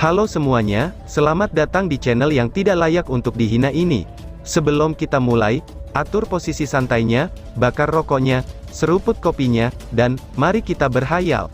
Halo semuanya, selamat datang di channel yang tidak layak untuk dihina ini. Sebelum kita mulai, atur posisi santainya, bakar rokoknya, seruput kopinya, dan mari kita berhayal.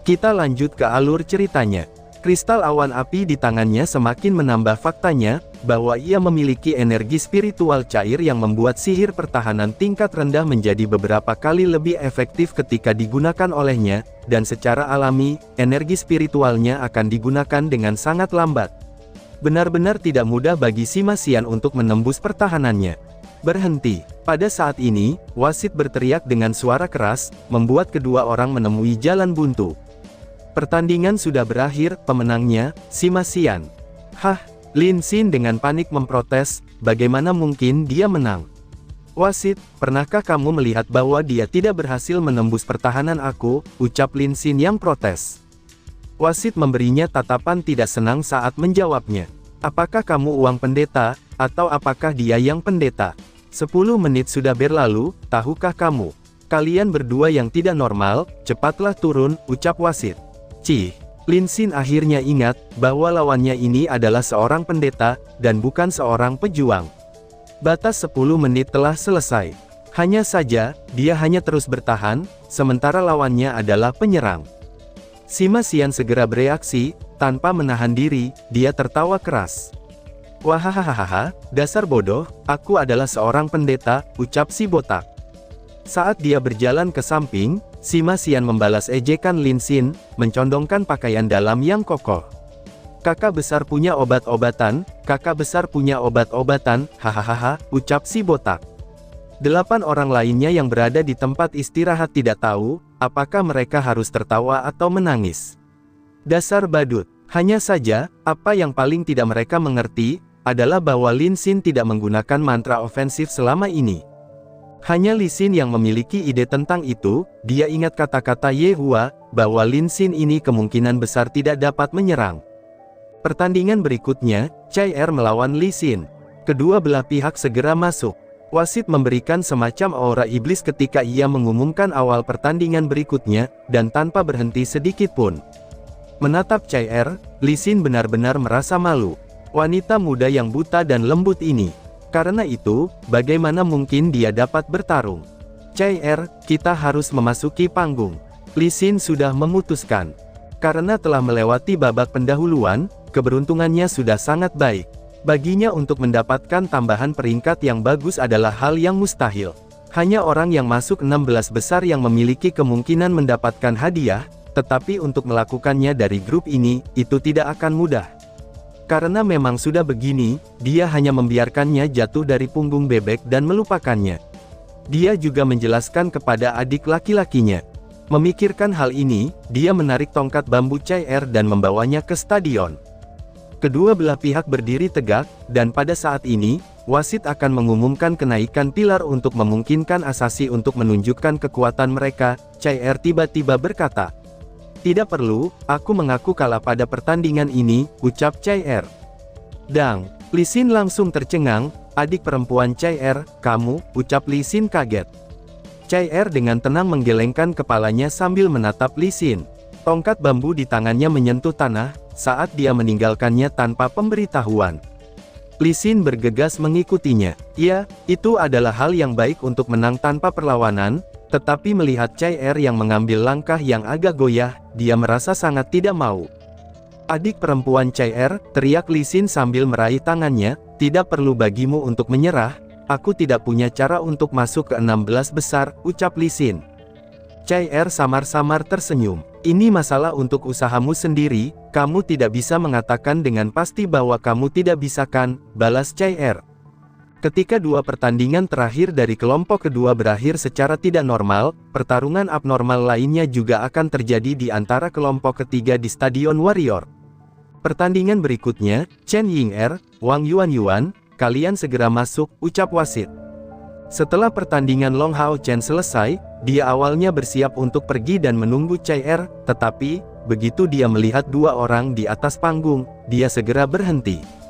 Kita lanjut ke alur ceritanya. Kristal awan api di tangannya semakin menambah faktanya, bahwa ia memiliki energi spiritual cair yang membuat sihir pertahanan tingkat rendah menjadi beberapa kali lebih efektif ketika digunakan olehnya, dan secara alami, energi spiritualnya akan digunakan dengan sangat lambat. Benar-benar tidak mudah bagi Sima Xian untuk menembus pertahanannya. Berhenti. Pada saat ini, wasit berteriak dengan suara keras, membuat kedua orang menemui jalan buntu. Pertandingan sudah berakhir, pemenangnya, Sima Xian. Hah, Lin Xin dengan panik memprotes, bagaimana mungkin dia menang? Wasit, pernahkah kamu melihat bahwa dia tidak berhasil menembus pertahanan aku, ucap Lin Xin yang protes. Wasit memberinya tatapan tidak senang saat menjawabnya. Apakah kamu uang pendeta, atau apakah dia yang pendeta? 10 menit sudah berlalu, tahukah kamu? Kalian berdua yang tidak normal, cepatlah turun, ucap wasit. Cih, Lin Xin akhirnya ingat, bahwa lawannya ini adalah seorang pendeta, dan bukan seorang pejuang. Batas 10 menit telah selesai. Hanya saja, dia hanya terus bertahan, sementara lawannya adalah penyerang. Sima Xian segera bereaksi, tanpa menahan diri, dia tertawa keras. Wahahaha, dasar bodoh, aku adalah seorang pendeta, ucap si botak. Saat dia berjalan ke samping, Sima Xian membalas ejekan Lin Xin, mencondongkan pakaian dalam yang kokoh. Kakak besar punya obat-obatan, kakak besar punya obat-obatan, hahaha, ucap si botak. 8 orang lainnya yang berada di tempat istirahat tidak tahu, apakah mereka harus tertawa atau menangis. Dasar badut. Hanya saja, apa yang paling tidak mereka mengerti, adalah bahwa Lin Xin tidak menggunakan mantra ofensif selama ini. Hanya Li Xin yang memiliki ide tentang itu, dia ingat kata-kata Ye Hua, bahwa Lin Xin ini kemungkinan besar tidak dapat menyerang. Pertandingan berikutnya, Chai Er melawan Li Xin. Kedua belah pihak segera masuk. Wasit memberikan semacam aura iblis ketika ia mengumumkan awal pertandingan berikutnya, dan tanpa berhenti sedikit pun. Menatap Chai Er, Li Xin benar-benar merasa malu. Wanita muda yang buta dan lembut ini. Karena itu, bagaimana mungkin dia dapat bertarung? Chai Er, kita harus memasuki panggung. Li Xin sudah memutuskan. Karena telah melewati babak pendahuluan, keberuntungannya sudah sangat baik. Baginya untuk mendapatkan tambahan peringkat yang bagus adalah hal yang mustahil. Hanya orang yang masuk 16 besar yang memiliki kemungkinan mendapatkan hadiah, tetapi untuk melakukannya dari grup ini, itu tidak akan mudah. Karena memang sudah begini, dia hanya membiarkannya jatuh dari punggung bebek dan melupakannya. Dia juga menjelaskan kepada adik laki-lakinya. Memikirkan hal ini, dia menarik tongkat bambu Chai Er dan membawanya ke stadion. Kedua belah pihak berdiri tegak, dan pada saat ini, wasit akan mengumumkan kenaikan pilar untuk memungkinkan asasi untuk menunjukkan kekuatan mereka. Chai Er tiba-tiba berkata, tidak perlu, aku mengaku kalah pada pertandingan ini, ucap Chai Er. Dang, Li Xin langsung tercengang, adik perempuan Chai Er, kamu, ucap Li Xin kaget. Chai Er dengan tenang menggelengkan kepalanya sambil menatap Li Xin. Tongkat bambu di tangannya menyentuh tanah, saat dia meninggalkannya tanpa pemberitahuan. Li Xin bergegas mengikutinya. Ya, itu adalah hal yang baik untuk menang tanpa perlawanan, tetapi melihat Chai Er yang mengambil langkah yang agak goyah, dia merasa sangat tidak mau. Adik perempuan Chai Er, teriak Li Xin sambil meraih tangannya, tidak perlu bagimu untuk menyerah, aku tidak punya cara untuk masuk ke 16 besar, ucap Li Xin. Chai Er samar-samar tersenyum. Ini masalah untuk usahamu sendiri, kamu tidak bisa mengatakan dengan pasti bahwa kamu tidak bisa kan, balas Chai Er. Ketika dua pertandingan terakhir dari kelompok kedua berakhir secara tidak normal, pertarungan abnormal lainnya juga akan terjadi di antara kelompok ketiga di Stadion Warrior. Pertandingan berikutnya, Chen Ying-er, Wang Yuan-yuan, kalian segera masuk, ucap wasit. Setelah pertandingan Long Hao Chen selesai, dia awalnya bersiap untuk pergi dan menunggu Chai Er, tetapi, begitu dia melihat dua orang di atas panggung, dia segera berhenti.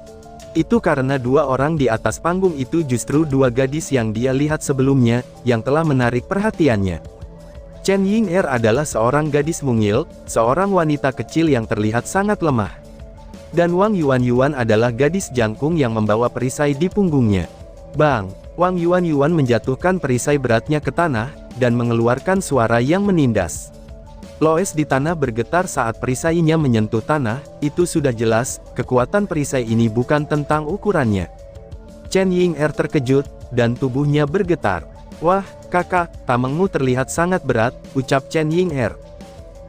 Itu karena dua orang di atas panggung itu justru dua gadis yang dia lihat sebelumnya, yang telah menarik perhatiannya. Chen Ying'er adalah seorang gadis mungil, seorang wanita kecil yang terlihat sangat lemah. Dan Wang Yuanyuan adalah gadis jangkung yang membawa perisai di punggungnya. Bang! Wang Yuanyuan menjatuhkan perisai beratnya ke tanah, dan mengeluarkan suara yang menindas. Loes di tanah bergetar saat perisainya menyentuh tanah, itu sudah jelas, kekuatan perisai ini bukan tentang ukurannya. Chen Ying'er terkejut, dan tubuhnya bergetar. Wah, kakak, tamengmu terlihat sangat berat, ucap Chen Ying'er.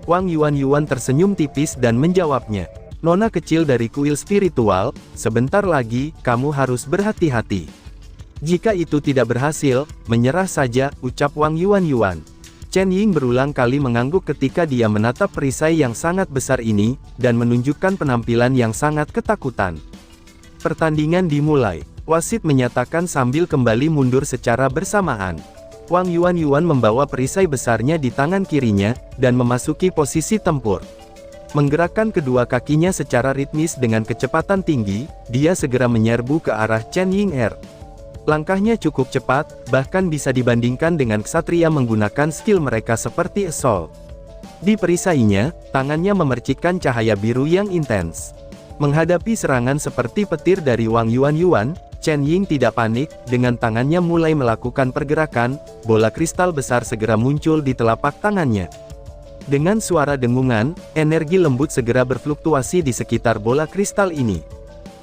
Wang Yuanyuan tersenyum tipis dan menjawabnya. Nona kecil dari kuil spiritual, sebentar lagi, kamu harus berhati-hati. Jika itu tidak berhasil, menyerah saja, ucap Wang Yuanyuan. Chen Ying berulang kali mengangguk ketika dia menatap perisai yang sangat besar ini, dan menunjukkan penampilan yang sangat ketakutan. Pertandingan dimulai. Wasit menyatakan sambil kembali mundur secara bersamaan. Wang Yuanyuan membawa perisai besarnya di tangan kirinya, dan memasuki posisi tempur. Menggerakkan kedua kakinya secara ritmis dengan kecepatan tinggi, dia segera menyerbu ke arah Chen Ying'er. Langkahnya cukup cepat, bahkan bisa dibandingkan dengan ksatria menggunakan skill mereka seperti assault. Di perisainya, tangannya memercikkan cahaya biru yang intens. Menghadapi serangan seperti petir dari Wang Yuanyuan, Chen Ying tidak panik, dengan tangannya mulai melakukan pergerakan, bola kristal besar segera muncul di telapak tangannya. Dengan suara dengungan, energi lembut segera berfluktuasi di sekitar bola kristal ini.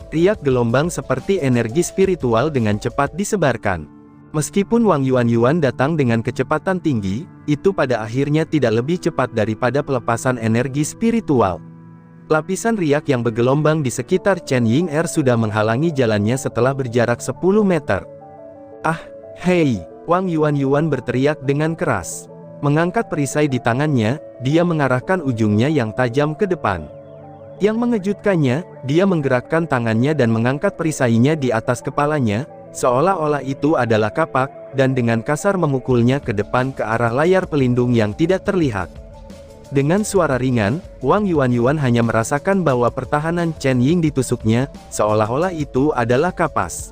Riak gelombang seperti energi spiritual dengan cepat disebarkan. Meskipun Wang Yuanyuan datang dengan kecepatan tinggi, itu pada akhirnya tidak lebih cepat daripada pelepasan energi spiritual. Lapisan riak yang bergelombang di sekitar Chen Ying'er sudah menghalangi jalannya setelah berjarak 10 meter. Ah, hei! Wang Yuanyuan berteriak dengan keras. Mengangkat perisai di tangannya, dia mengarahkan ujungnya yang tajam ke depan. Yang mengejutkannya, dia menggerakkan tangannya dan mengangkat perisainya di atas kepalanya, seolah-olah itu adalah kapak, dan dengan kasar memukulnya ke depan ke arah layar pelindung yang tidak terlihat. Dengan suara ringan, Wang Yuanyuan hanya merasakan bahwa pertahanan Chen Ying ditusuknya, seolah-olah itu adalah kapas.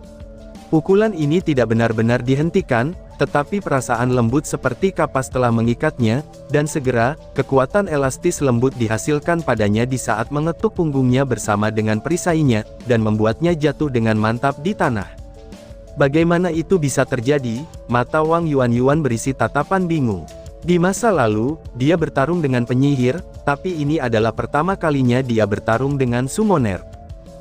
Pukulan ini tidak benar-benar dihentikan, tetapi perasaan lembut seperti kapas telah mengikatnya, dan segera, kekuatan elastis lembut dihasilkan padanya di saat mengetuk punggungnya bersama dengan perisainya, dan membuatnya jatuh dengan mantap di tanah. Bagaimana itu bisa terjadi? Mata Wang Yuanyuan berisi tatapan bingung. Di masa lalu, dia bertarung dengan penyihir, tapi ini adalah pertama kalinya dia bertarung dengan summoner.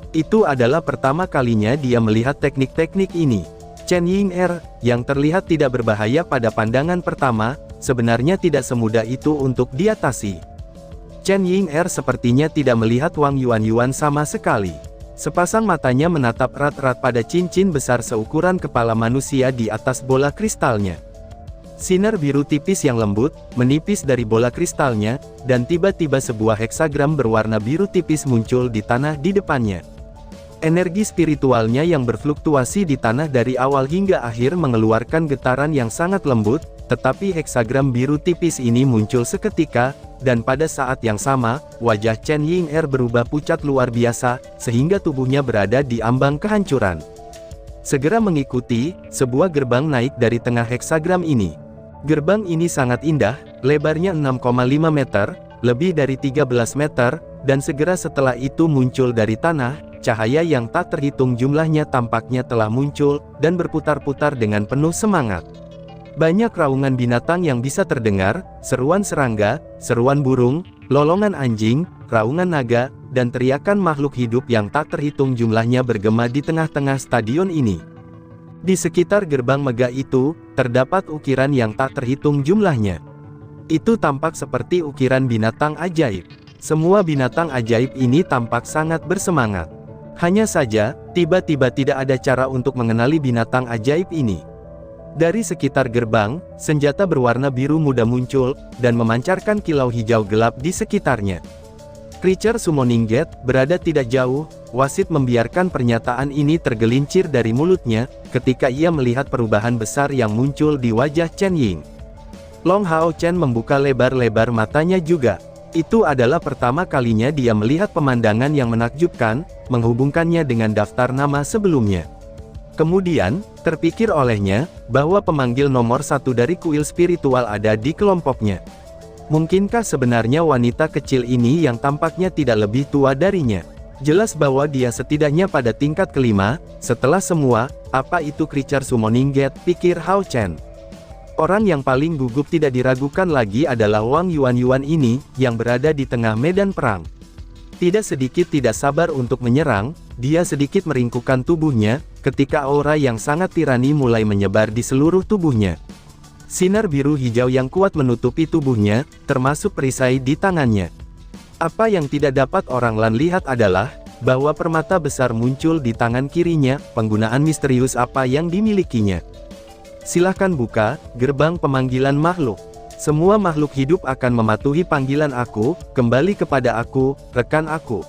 Itu adalah pertama kalinya dia melihat teknik-teknik ini. Chen Ying'er, yang terlihat tidak berbahaya pada pandangan pertama, sebenarnya tidak semudah itu untuk diatasi. Chen Ying'er sepertinya tidak melihat Wang Yuanyuan sama sekali. Sepasang matanya menatap erat-erat pada cincin besar seukuran kepala manusia di atas bola kristalnya. Sinar biru tipis yang lembut, menipis dari bola kristalnya, dan tiba-tiba sebuah heksagram berwarna biru tipis muncul di tanah di depannya. Energi spiritualnya yang berfluktuasi di tanah dari awal hingga akhir mengeluarkan getaran yang sangat lembut, tetapi heksagram biru tipis ini muncul seketika, dan pada saat yang sama, wajah Chen Ying'er berubah pucat luar biasa, sehingga tubuhnya berada di ambang kehancuran. Segera mengikuti, sebuah gerbang naik dari tengah heksagram ini. Gerbang ini sangat indah, lebarnya 6,5 meter, lebih dari 13 meter, dan segera setelah itu muncul dari tanah, cahaya yang tak terhitung jumlahnya tampaknya telah muncul, dan berputar-putar dengan penuh semangat. Banyak raungan binatang yang bisa terdengar, seruan serangga, seruan burung, lolongan anjing, raungan naga, dan teriakan makhluk hidup yang tak terhitung jumlahnya bergema di tengah-tengah stadion ini. Di sekitar gerbang megah itu, terdapat ukiran yang tak terhitung jumlahnya. Itu tampak seperti ukiran binatang ajaib. Semua binatang ajaib ini tampak sangat bersemangat. Hanya saja, tiba-tiba tidak ada cara untuk mengenali binatang ajaib ini. Dari sekitar gerbang, senjata berwarna biru muda muncul, dan memancarkan kilau hijau gelap di sekitarnya. Creature Summoning Gate berada tidak jauh. Wasit membiarkan pernyataan ini tergelincir dari mulutnya, ketika ia melihat perubahan besar yang muncul di wajah Chen Ying. Long Hao Chen membuka lebar-lebar matanya juga. Itu adalah pertama kalinya dia melihat pemandangan yang menakjubkan, menghubungkannya dengan daftar nama sebelumnya. Kemudian, terpikir olehnya, bahwa pemanggil nomor satu dari kuil spiritual ada di kelompoknya. Mungkinkah sebenarnya wanita kecil ini yang tampaknya tidak lebih tua darinya? Jelas bahwa dia setidaknya pada tingkat kelima. Setelah semua, apa itu creature summoning gate, pikir Hao Chen. Orang yang paling gugup tidak diragukan lagi adalah Wang Yuan ini, yang berada di tengah medan perang. Tidak sedikit tidak sabar untuk menyerang, dia sedikit meringkukkan tubuhnya, ketika aura yang sangat tirani mulai menyebar di seluruh tubuhnya. Sinar biru hijau yang kuat menutupi tubuhnya, termasuk perisai di tangannya. Apa yang tidak dapat orang lain lihat adalah, bahwa permata besar muncul di tangan kirinya, penggunaan misterius apa yang dimilikinya. Silahkan buka, gerbang pemanggilan makhluk. Semua makhluk hidup akan mematuhi panggilan aku, kembali kepada aku, rekan aku.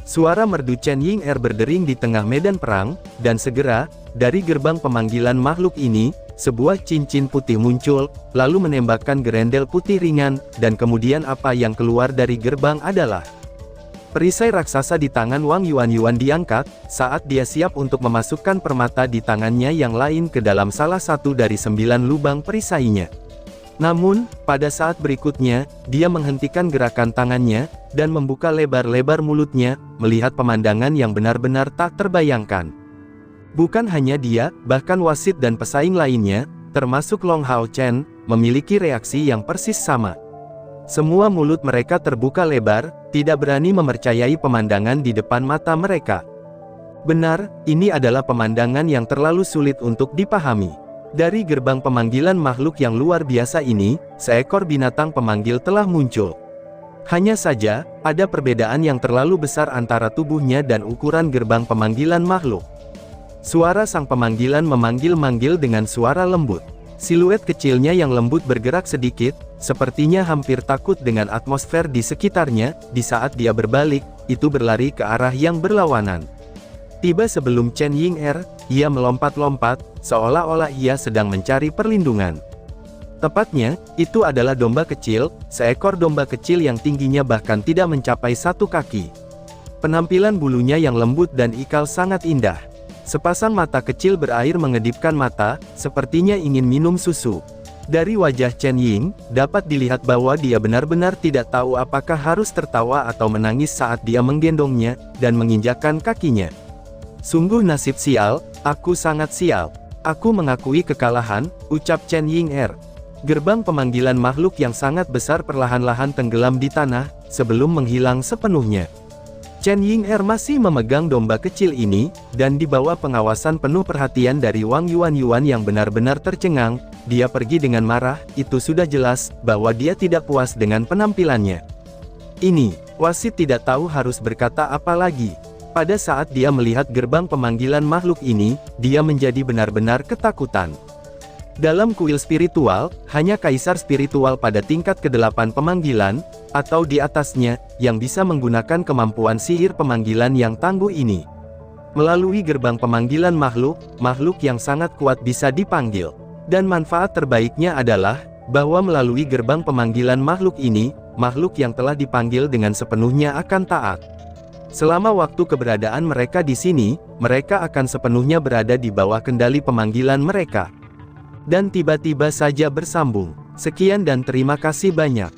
Suara merdu Chen Ying'er berdering di tengah medan perang, dan segera, dari gerbang pemanggilan makhluk ini, sebuah cincin putih muncul, lalu menembakkan gerendel putih ringan, dan kemudian apa yang keluar dari gerbang adalah perisai raksasa di tangan Wang Yuan diangkat, saat dia siap untuk memasukkan permata di tangannya yang lain ke dalam salah satu dari 9 lubang perisainya. Namun, pada saat berikutnya, dia menghentikan gerakan tangannya, dan membuka lebar-lebar mulutnya, melihat pemandangan yang benar-benar tak terbayangkan. Bukan hanya dia, bahkan wasit dan pesaing lainnya, termasuk Long Hao Chen, memiliki reaksi yang persis sama. Semua mulut mereka terbuka lebar, tidak berani mempercayai pemandangan di depan mata mereka. Benar, ini adalah pemandangan yang terlalu sulit untuk dipahami. Dari gerbang pemanggilan makhluk yang luar biasa ini, seekor binatang pemanggil telah muncul. Hanya saja, ada perbedaan yang terlalu besar antara tubuhnya dan ukuran gerbang pemanggilan makhluk. Suara sang pemanggilan memanggil-manggil dengan suara lembut. Siluet kecilnya yang lembut bergerak sedikit, sepertinya hampir takut dengan atmosfer di sekitarnya. Di saat dia berbalik, itu berlari ke arah yang berlawanan. Tiba sebelum Chen Ying'er, ia melompat-lompat, seolah-olah ia sedang mencari perlindungan. Tepatnya, itu adalah domba kecil, seekor domba kecil yang tingginya bahkan tidak mencapai 1 kaki. Penampilan bulunya yang lembut dan ikal sangat indah. Sepasang mata kecil berair mengedipkan mata, sepertinya ingin minum susu. Dari wajah Chen Ying, dapat dilihat bahwa dia benar-benar tidak tahu apakah harus tertawa atau menangis saat dia menggendongnya, dan menginjakkan kakinya. Sungguh nasib sial, aku sangat sial. Aku mengakui kekalahan, ucap Chen Ying'er. Gerbang pemanggilan makhluk yang sangat besar perlahan-lahan tenggelam di tanah, sebelum menghilang sepenuhnya. Chen Ying'er masih memegang domba kecil ini, dan di bawah pengawasan penuh perhatian dari Wang Yuan yang benar-benar tercengang, dia pergi dengan marah. Itu sudah jelas, bahwa dia tidak puas dengan penampilannya. Ini, wasit tidak tahu harus berkata apa lagi. Pada saat dia melihat gerbang pemanggilan makhluk ini, dia menjadi benar-benar ketakutan. Dalam kuil spiritual, hanya kaisar spiritual pada tingkat ke-8 pemanggilan, atau di atasnya, yang bisa menggunakan kemampuan sihir pemanggilan yang tangguh ini. Melalui gerbang pemanggilan makhluk yang sangat kuat bisa dipanggil. Dan manfaat terbaiknya adalah, bahwa melalui gerbang pemanggilan makhluk ini, makhluk yang telah dipanggil dengan sepenuhnya akan taat. Selama waktu keberadaan mereka di sini, mereka akan sepenuhnya berada di bawah kendali pemanggilan mereka. Dan tiba-tiba saja bersambung. Sekian dan terima kasih banyak.